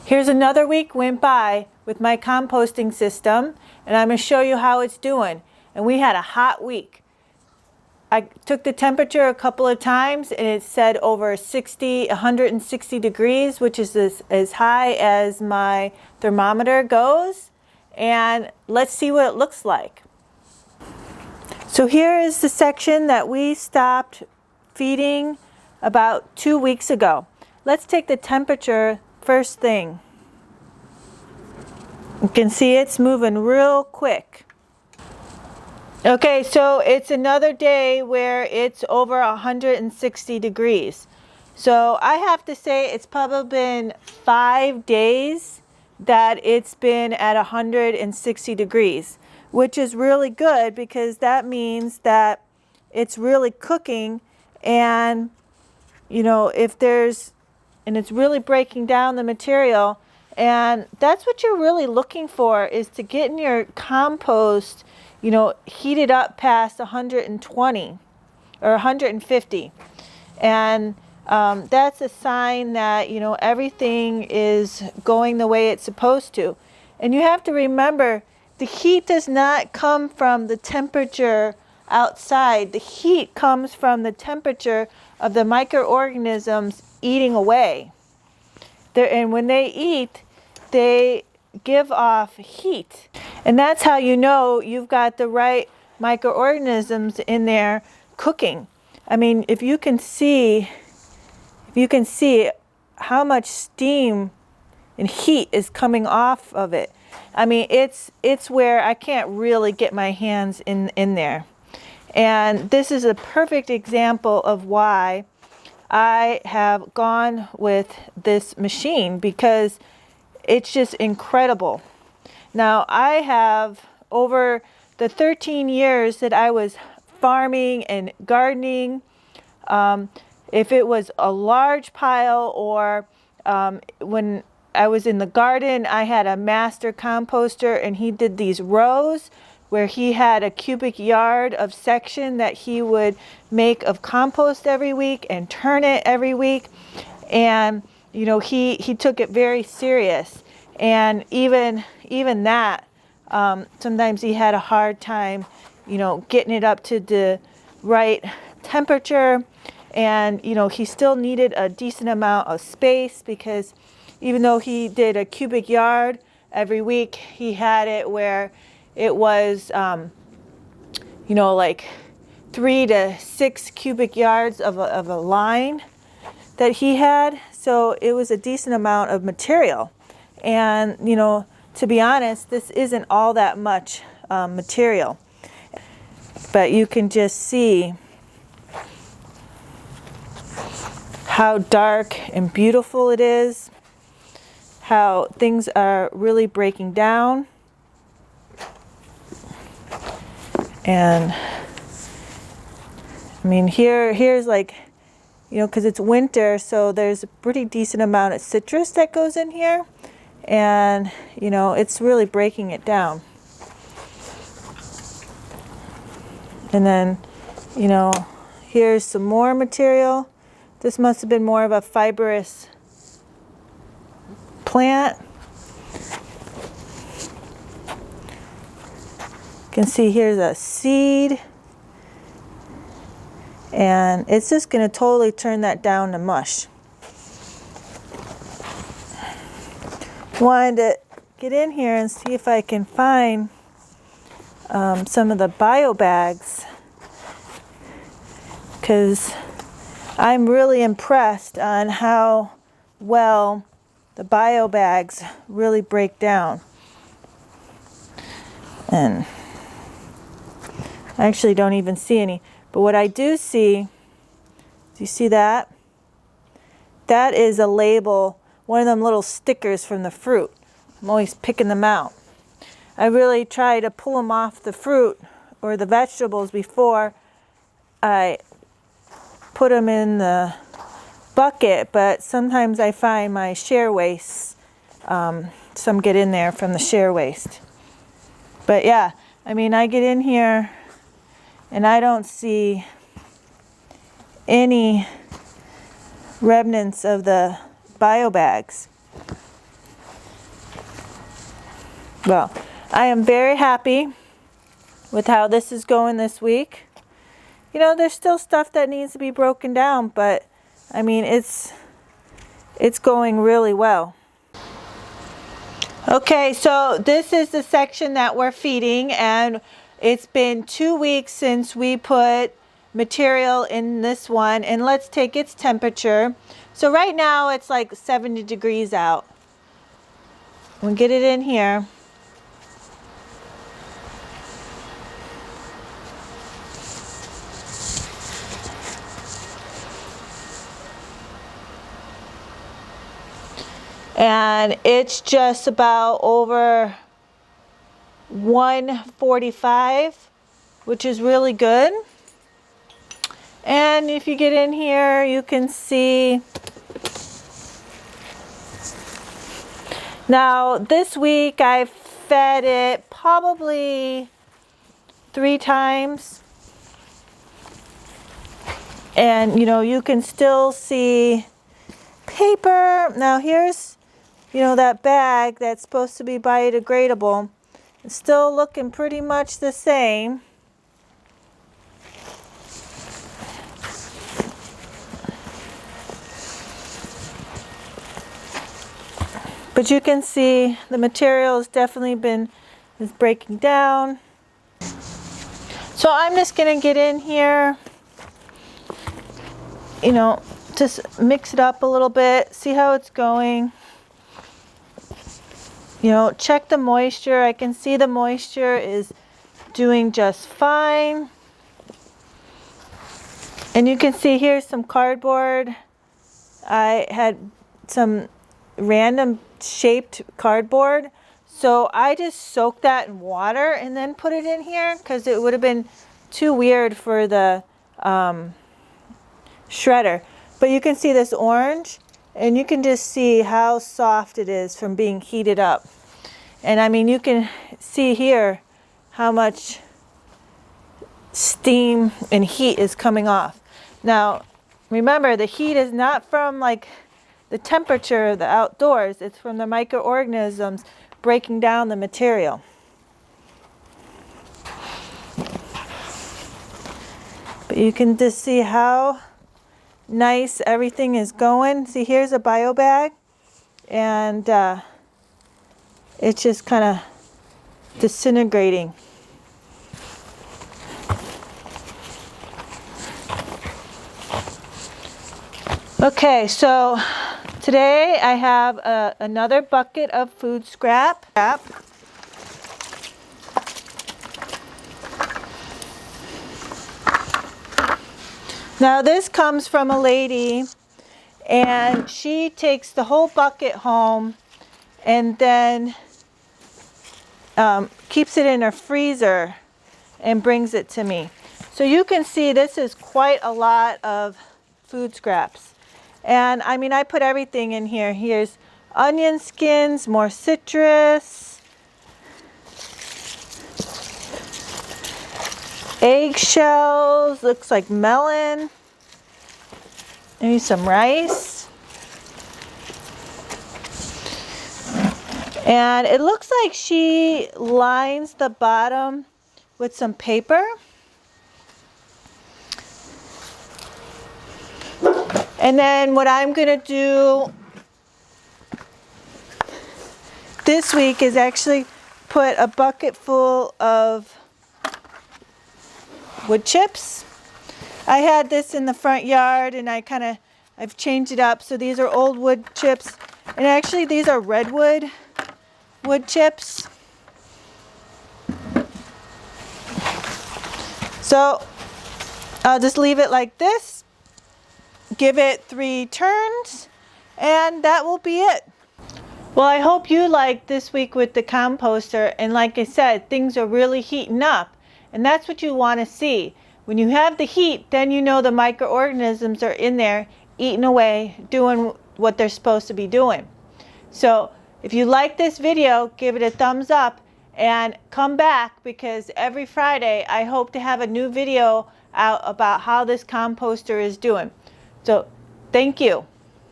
Here's another week went by with my composting system, and I'm going to show you how it's doing. And we had a hot week. I took the temperature a couple of times and it said over 160 degrees, which is as high as my thermometer goes. And let's see what it looks like. So here is the section that we stopped feeding about 2 weeks ago. Let's take the temperature first thing. You can see it's moving real quick. Okay, so it's another day where it's over 160 degrees. So I have to say it's probably been 5 days that it's been at 160 degrees, which is really good because that means that it's really cooking, and you know, and it's really breaking down the material, and that's what you're really looking for, is to get in your compost, you know, heated up past 120 or 150. And that's a sign that, you know, everything is going the way it's supposed to. And you have to remember, the heat does not come from the temperature outside. The heat comes from the temperature of the microorganisms eating away. And when they eat, they give off heat. And that's how you know you've got the right microorganisms in there cooking. I mean, if you can see how much steam and heat is coming off of it. I mean, it's where I can't really get my hands in there. And this is a perfect example of why I have gone with this machine, because it's just incredible. Now, I have, over the 13 years that I was farming and gardening, if it was a large pile, or when I was in the garden, I had a master composter, and he did these rows where he had a cubic yard of section that he would make of compost every week and turn it every week. And you know, he took it very serious. And even that, sometimes he had a hard time, you know, getting it up to the right temperature. And you know, he still needed a decent amount of space, because even though he did a cubic yard every week, he had it where it was, you know, like 3 to 6 cubic yards of a line that he had. So it was a decent amount of material. And, you know, to be honest, this isn't all that much material. But you can just see how dark and beautiful it is, how things are really breaking down. And I mean, here's like, you know, because it's winter, so there's a pretty decent amount of citrus that goes in here. And, you know, it's really breaking it down. And then, you know, here's some more material. This must have been more of a fibrous plant. You can see here's a seed. And it's just going to totally turn that down to mush. Wanted to get in here and see if I can find some of the bio bags, because I'm really impressed on how well the bio bags really break down. And I actually don't even see any. But what I do see, do you see that? That is a label, one of them little stickers from the fruit. I'm always picking them out. I really try to pull them off the fruit or the vegetables before I put them in the bucket, but sometimes I find my share waste, some get in there from the share waste. But yeah, I mean, I get in here and I don't see any remnants of the bio bags. Well, I am very happy with how this is going this week. You know, there's still stuff that needs to be broken down, but I mean, it's going really well. Okay, so this is the section that we're feeding, and it's been 2 weeks since we put material in this one, and let's take its temperature. So right now it's like 70 degrees out. We'll get it in here. And it's just about over 145, which is really good. And if you get in here, you can see. Now, this week I've fed it probably 3 times. And, you know, you can still see paper. Now, here's, you know, that bag that's supposed to be biodegradable. It's still looking pretty much the same. But you can see the material has definitely is breaking down. So I'm just gonna get in here, you know, just mix it up a little bit, see how it's going. You know, check the moisture. I can see the moisture is doing just fine. And you can see here's some cardboard. I had some random shaped cardboard. So I just soaked that in water and then put it in here because it would have been too weird for the shredder. But you can see this orange, and you can just see how soft it is from being heated up. And I mean, you can see here how much steam and heat is coming off. Now, remember, the heat is not from like the temperature of the outdoors. It's from the microorganisms breaking down the material. But you can just see how nice everything is going. See, here's a bio bag, and it's just kind of disintegrating. Okay, so today I have another bucket of food scrap. Now this comes from a lady, and she takes the whole bucket home and then keeps it in her freezer and brings it to me. So you can see this is quite a lot of food scraps. And I mean, I put everything in here. Here's onion skins, more citrus, eggshells, looks like melon, maybe some rice. And it looks like she lines the bottom with some paper. And then what I'm gonna do this week is actually put a bucket full of wood chips. I had this in the front yard, and I've changed it up. So these are old wood chips, and actually these are redwood wood chips. So I'll just leave it like this, give it 3 turns, and that will be it. Well, I hope you liked this week with the composter, and like I said, things are really heating up, and that's what you want to see. When you have the heat, then you know the microorganisms are in there eating away, doing what they're supposed to be doing. So if you like this video, give it a thumbs up and come back, because every Friday I hope to have a new video out about how this composter is doing. So thank you.